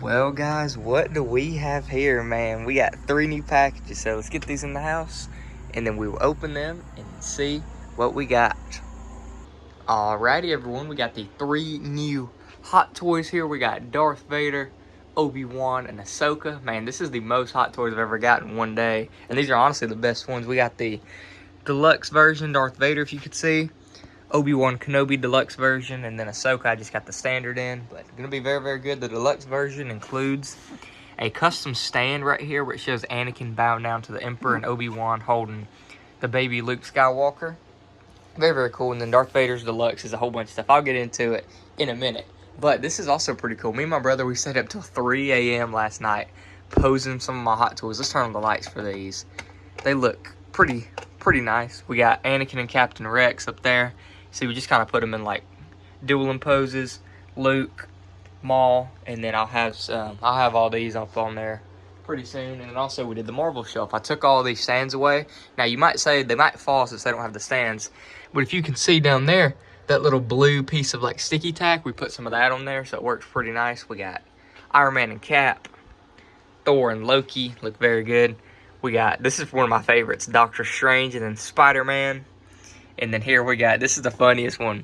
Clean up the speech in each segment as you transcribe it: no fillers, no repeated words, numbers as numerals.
Well, guys, what do we have here, man? We got 3 new packages, so let's get these in the house, and then we will open them and see what we got. Alrighty, everyone, we got the 3 new Hot Toys here. We got Darth Vader, Obi-Wan, and Ahsoka. Man, this is the most Hot Toys I've ever gotten in one day, and these are honestly the best ones. We got the deluxe version, Darth Vader, if you could see. Obi-Wan Kenobi deluxe version, and then Ahsoka I just got the standard in, but it's gonna be very, very good. The deluxe version includes a custom stand right here where it shows Anakin bowing down to the Emperor and Obi-Wan holding the baby Luke Skywalker. Very, very cool. And then Darth Vader's deluxe is a whole bunch of stuff. I'll get into it in a minute, but this is also pretty cool. Me and my brother, we stayed up till 3 a.m. last night posing some of my Hot Toys. Let's turn on the lights for these. They look pretty nice. We got Anakin and Captain Rex up there. See, we just kind of put them in like dueling poses. Luke, Maul, and then I'll have all these up on there pretty soon. And then also we did the Marvel shelf. I took all these stands away. Now you might say they might fall since they don't have the stands, but if you can see down there, that little blue piece of like sticky tack, we put some of that on there, so it works pretty nice. We got Iron Man and Cap, Thor and Loki, look very good. We got, this is one of my favorites, Doctor Strange, and then Spider-Man. And then here we got, this is the funniest one.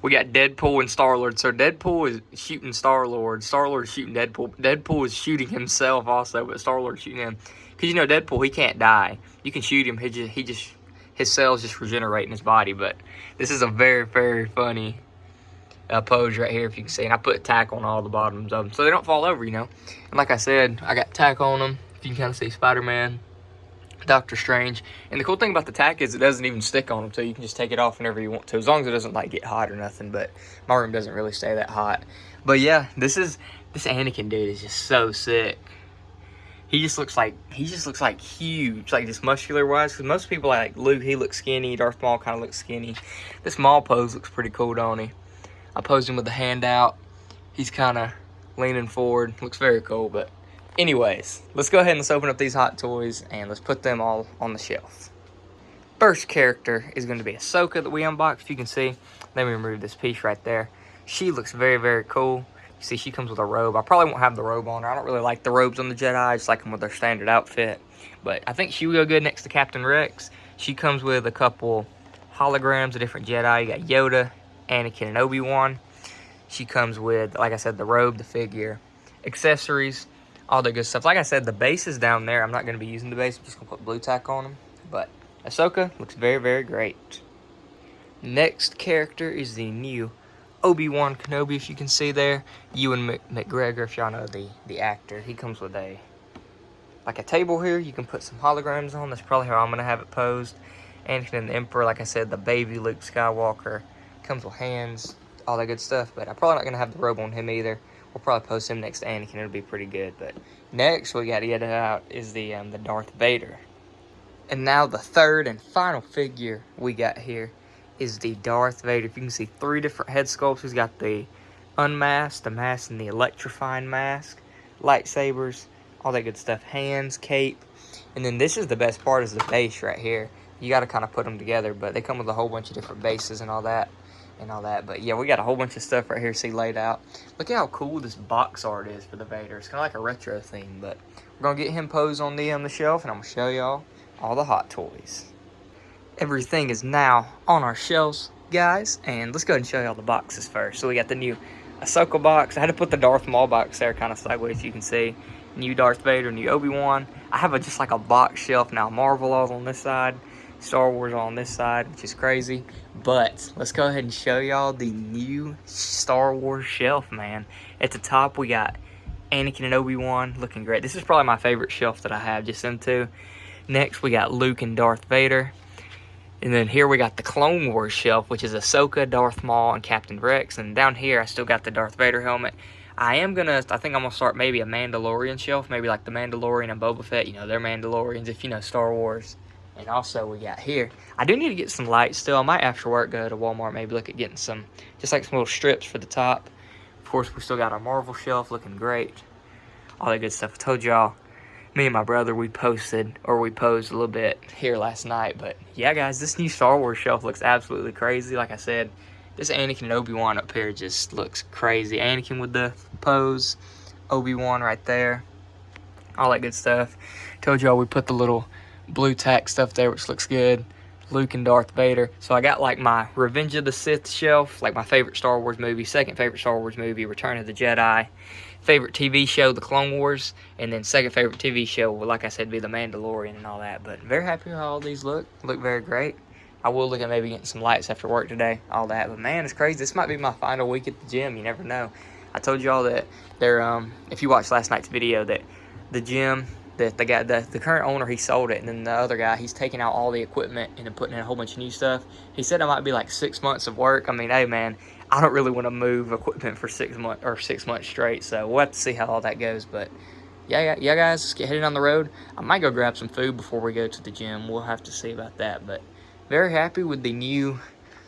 We got Deadpool and Star-Lord. So Deadpool is shooting Star-Lord. Star-Lord is shooting Deadpool. Deadpool is shooting himself also, but Star-Lord shooting him. Because, you know, Deadpool, he can't die. You can shoot him. His cells just regenerate in his body. But this is a very, very funny pose right here, if you can see. And I put tack on all the bottoms of them so they don't fall over, you know. And like I said, I got tack on them. If you can kind of see Spider-Man, Doctor Strange. And the cool thing about the tack is it doesn't even stick on them, so you can just take it off whenever you want to, as long as it doesn't like get hot or nothing. But my room doesn't really stay that hot. But yeah, this Anakin dude is just so sick. He just looks like huge, like just muscular wise, because most people like Luke, he looks skinny. Darth Maul kind of looks skinny. This Maul pose looks pretty cool, don't he? I posed him with the hand out. He's kind of leaning forward. Looks very cool. But anyways, let's go ahead and let's open up these Hot Toys and let's put them all on the shelf. First character is going to be Ahsoka that we unboxed. If you can see, let me remove this piece right there. She looks very, very cool. You see, she comes with a robe. I probably won't have the robe on her. I don't really like the robes on the Jedi. I just like them with their standard outfit. But I think she will go good next to Captain Rex. She comes with a couple holograms of different Jedi. You got Yoda, Anakin, and Obi-Wan. She comes with, like I said, the robe, the figure, accessories, all the good stuff. Like I said, the base is down there. I'm not going to be using the base. I'm just going to put blue tack on them. But Ahsoka looks very, very great. Next character is the new Obi-Wan Kenobi, if you can see there. Ewan McGregor, if y'all know the actor. He comes with a table here. You can put some holograms on. That's probably how I'm going to have it posed. Anakin and the Emperor, like I said, the baby Luke Skywalker. Comes with hands, all that good stuff. But I'm probably not going to have the robe on him either. We'll probably post him next to Anakin. It'll be pretty good. But next we got to get it out is the Darth Vader. And now the third and final figure we got here is the Darth Vader. If you can see, 3 different head sculpts. He's got the unmasked, the mask, and the electrifying mask. Lightsabers, all that good stuff. Hands, cape. And then this is the best part, is the base right here. You got to kind of put them together, but they come with a whole bunch of different bases and all that. But yeah, we got a whole bunch of stuff right here, see, laid out. Look at how cool this box art is for the Vader. It's kind of like a retro theme, but we're going to get him posed on the shelf, and I'm going to show y'all all the Hot Toys. Everything is now on our shelves, guys, and let's go ahead and show y'all the boxes first. So we got the new Ahsoka box. I had to put the Darth Maul box there kind of sideways, you can see. New Darth Vader, new Obi-Wan. I have just like a box shelf now. Marvel all on this side, Star Wars on this side, which is crazy. But let's go ahead and show y'all the new Star Wars shelf, man. At the top, we got Anakin and Obi-Wan looking great. This is probably my favorite shelf that I have, just them two. Next, we got Luke and Darth Vader. And then here we got the Clone Wars shelf, which is Ahsoka, Darth Maul, and Captain Rex. And down here, I still got the Darth Vader helmet. I think I'm going to start maybe a Mandalorian shelf, maybe like the Mandalorian and Boba Fett. You know, they're Mandalorians if you know Star Wars. And also we got here, I do need to get some lights still. I might after work go to Walmart, maybe look at getting some, just like some little strips for the top. Of course, we still got our Marvel shelf looking great. All that good stuff. I told y'all, me and my brother, we posed a little bit here last night. But yeah, guys, this new Star Wars shelf looks absolutely crazy. Like I said, this Anakin and Obi-Wan up here just looks crazy. Anakin with the pose, Obi-Wan right there. All that good stuff. Told y'all we put the little blue tack stuff there, which looks good. Luke and Darth Vader. So I got like my Revenge of the Sith shelf, like my favorite Star Wars movie, second favorite Star Wars movie, Return of the Jedi, favorite TV show, The Clone Wars, and then second favorite TV show, well, like I said, be The Mandalorian and all that. But very happy with how all these look very great. I will look at maybe getting some lights after work today, all that. But man, it's crazy. This might be my final week at the gym. You never know. I told y'all that they're, if you watched last night's video, that the gym, that the current owner, he sold it, and then the other guy, he's taking out all the equipment and then putting in a whole bunch of new stuff. He said it might be like 6 months of work. I mean, hey man, I don't really want to move equipment for 6 months straight, so we'll have to see how all that goes. But yeah guys, let's get headed on the road. I might go grab some food before we go to the gym. We'll have to see about that. But very happy with the new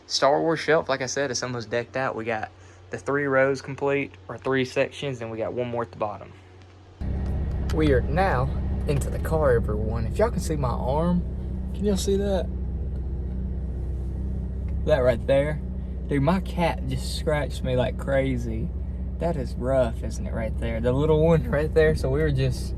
Star Wars shelf. Like I said, it's almost decked out. We got the 3 rows complete, or 3 sections, and we got one more at the bottom. We are now into the car, everyone. If y'all can see my arm, can y'all see that? That right there? Dude, my cat just scratched me like crazy. That is rough, isn't it, right there? The little one right there. So we were just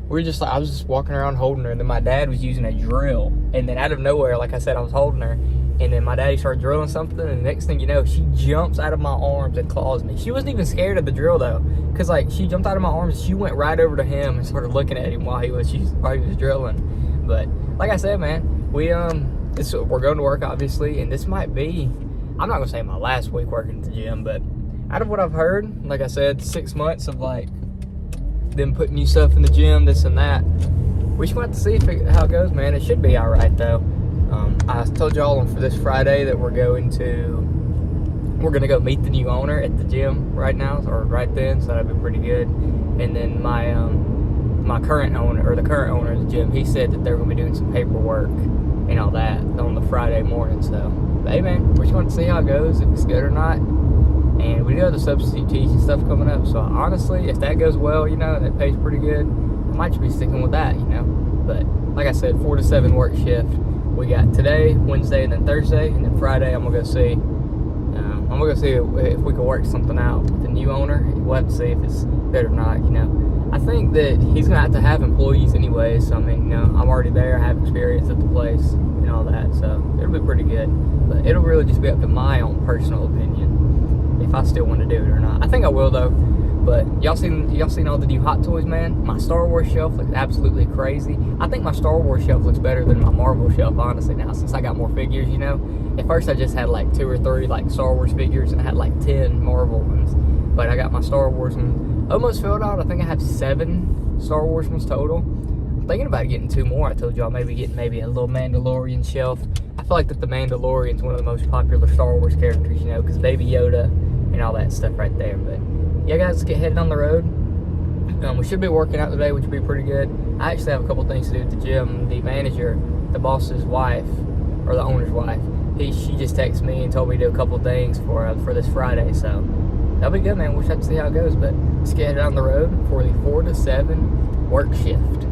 like, I was just walking around holding her, and then my dad was using a drill. And then out of nowhere, like I said, I was holding her, and then my daddy started drilling something, and the next thing you know, she jumps out of my arms and claws me. She wasn't even scared of the drill though, because like she jumped out of my arms, she went right over to him and started looking at him while he was drilling. But like I said, man, we're going to work obviously, and this might be, I'm not gonna say my last week working at the gym, but out of what I've heard, like I said, 6 months of like them putting new stuff in the gym, this and that. We just want to see how it goes, man. It should be all right though. I told y'all for this Friday that we're gonna go meet the new owner at the gym right now, or right then, so that'd be pretty good. And then my current owner, or the current owner of the gym, he said that they're gonna be doing some paperwork and all that on the Friday morning. So, but hey man, we just want to see how it goes, if it's good or not. And we do have the substitute teaching stuff coming up, so honestly, if that goes well, you know, and it pays pretty good, I might just be sticking with that, you know. But like I said, 4 to 7 work shift. We got today, Wednesday, and then Thursday, and then Friday I'm gonna go see. If we can work something out with the new owner. We'll have to see if it's good or not, you know. I think that he's gonna have to have employees anyway, so I mean, you know, I'm already there, I have experience at the place and all that, so it'll be pretty good. But it'll really just be up to my own personal opinion if I still want to do it or not. I think I will though. But y'all seen all the new Hot Toys, man? My Star Wars shelf looks absolutely crazy. I think my Star Wars shelf looks better than my Marvel shelf, honestly, now, since I got more figures, you know? At first, I just had like 2 or 3 like Star Wars figures, and I had like 10 Marvel ones. But I got my Star Wars one almost filled out. I think I have 7 Star Wars ones total. I'm thinking about getting 2 more. I told y'all getting a little Mandalorian shelf. I feel like that the Mandalorian's one of the most popular Star Wars characters, you know, because Baby Yoda and all that stuff right there. But yeah, guys, let's get headed on the road. We should be working out today, which would be pretty good. I actually have a couple things to do at the gym. The manager, the boss's wife, or the owner's wife, she just texted me and told me to do a couple things for this Friday. So that'll be good, man. We'll just have to see how it goes. But let's get headed on the road for the 4 to 7 work shift.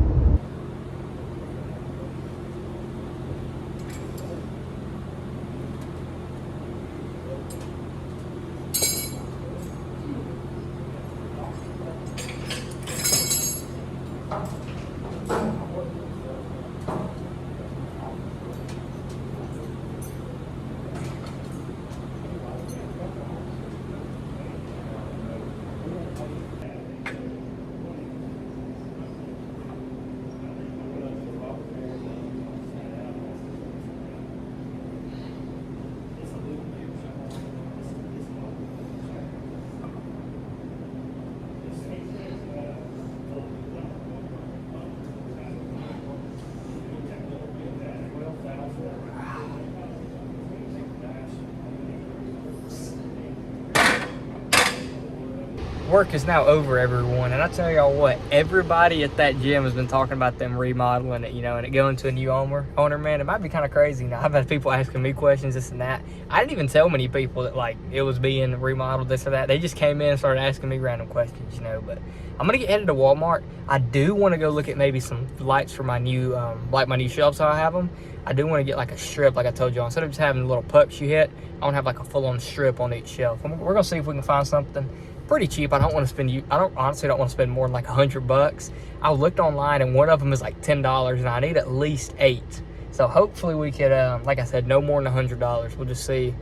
Work is now over, everyone, and I tell y'all what, everybody at that gym has been talking about them remodeling it, you know, and it going to a new owner, man. It might be kind of crazy. You know, I've had people asking me questions, this and that. I didn't even tell many people that like it was being remodeled, this or that. They just came in and started asking me random questions, you know. But I'm gonna get headed to Walmart. I do want to go look at maybe some lights for my new my new shelves, so I have them. I do want to get like a strip, like I told you, instead of just having little pucks you hit, I want to have like a full-on strip on each shelf. We're gonna see if we can find something pretty cheap. I don't honestly don't want to spend more than like $100. I looked online and one of them is like $10 and I need at least 8. So hopefully we could, like I said, no more than $100. We'll just see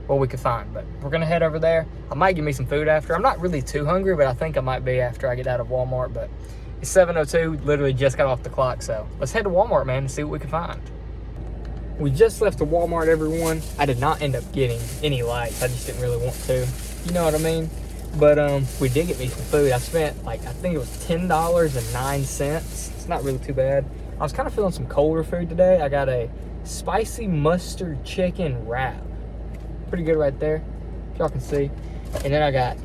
what we could find. But we're gonna head over there. I might give me some food after. I'm not really too hungry, but I think I might be after I get out of Walmart. But it's 7:02, literally just got off the clock. So let's head to Walmart, man, and see what we can find. We just left the Walmart, everyone. I did not end up getting any lights. I just didn't really want to. You know what I mean? But we did get me some food. I spent like, I think it was $10.09. It's not really too bad. I was kind of feeling some colder food today. I got a spicy mustard chicken wrap. Pretty good right there, if y'all can see. And then I got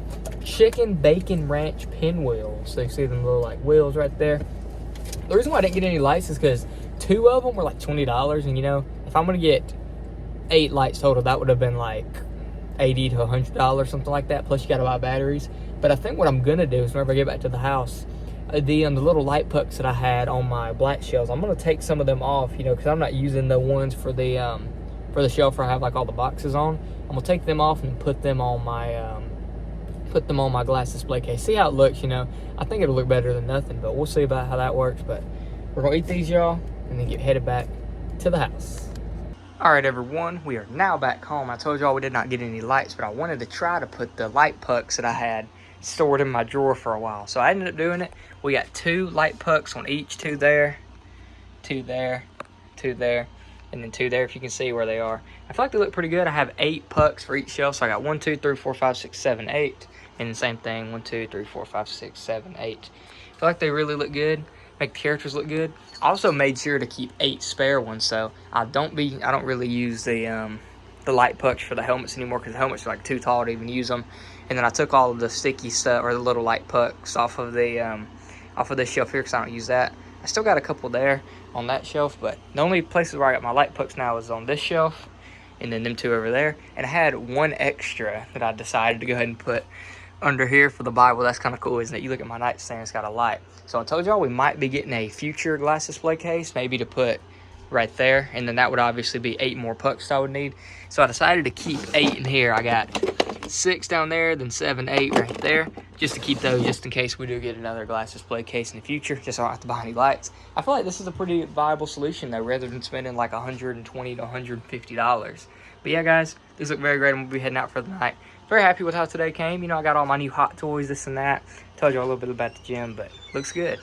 chicken bacon ranch pinwheels. So you see them little like wheels right there. The reason why I didn't get any lights is because 2 of them were like $20. And you know, if I'm gonna get 8 lights total, that would have been like $80 to $100, something like that. Plus you gotta buy batteries. But I think what I'm gonna do is whenever I get back to the house, the little light pucks that I had on my black shelves, I'm gonna take some of them off, you know, because I'm not using the ones for the shelf where I have like all the boxes on. I'm gonna take them off and put them on my glass display case. See how it looks, you know. I think it'll look better than nothing, but we'll see about how that works. But we're gonna eat these, y'all, and then get headed back to the house. All right, everyone, we are now back home. I told y'all we did not get any lights, but I wanted to try to put the light pucks that I had stored in my drawer for a while. So I ended up doing it. We got 2 light pucks on each, 2 there, 2 there, 2 there, and then 2 there, if you can see where they are. I feel like they look pretty good. I have 8 pucks for each shelf, so I got 1, 2, 3, 4, 5, 6, 7, 8, and the same thing, 1, 2, 3, 4, 5, 6, 7, 8. I feel like they really look good, make the characters look good. I also made sure to keep 8 spare ones, so I don't really use the light pucks for the helmets anymore, because the helmets are like too tall to even use them. And then I took all of the sticky stuff, or the little light pucks, off of this shelf here, because I don't use that. I still got a couple there on that shelf, but the only places where I got my light pucks now is on this shelf, and then them 2 over there. And I had 1 extra that I decided to go ahead and put under here for the Bible. That's kind of cool, isn't it? You look at my nightstand, it's got a light. So I told y'all we might be getting a future glass display case, maybe to put right there, and then that would obviously be 8 more pucks I would need. So I decided to keep 8 in here. I got 6 down there, then 7, 8 right there, just to keep those, just in case we do get another glass display case in the future, just so I don't have to buy any lights. I feel like this is a pretty viable solution though, rather than spending like $120 to $150. But yeah, guys, these look very great, and we'll be heading out for the night. Very happy with how today came. You know, I got all my new hot toys, this and that. Told you a little bit about the gym, but looks good.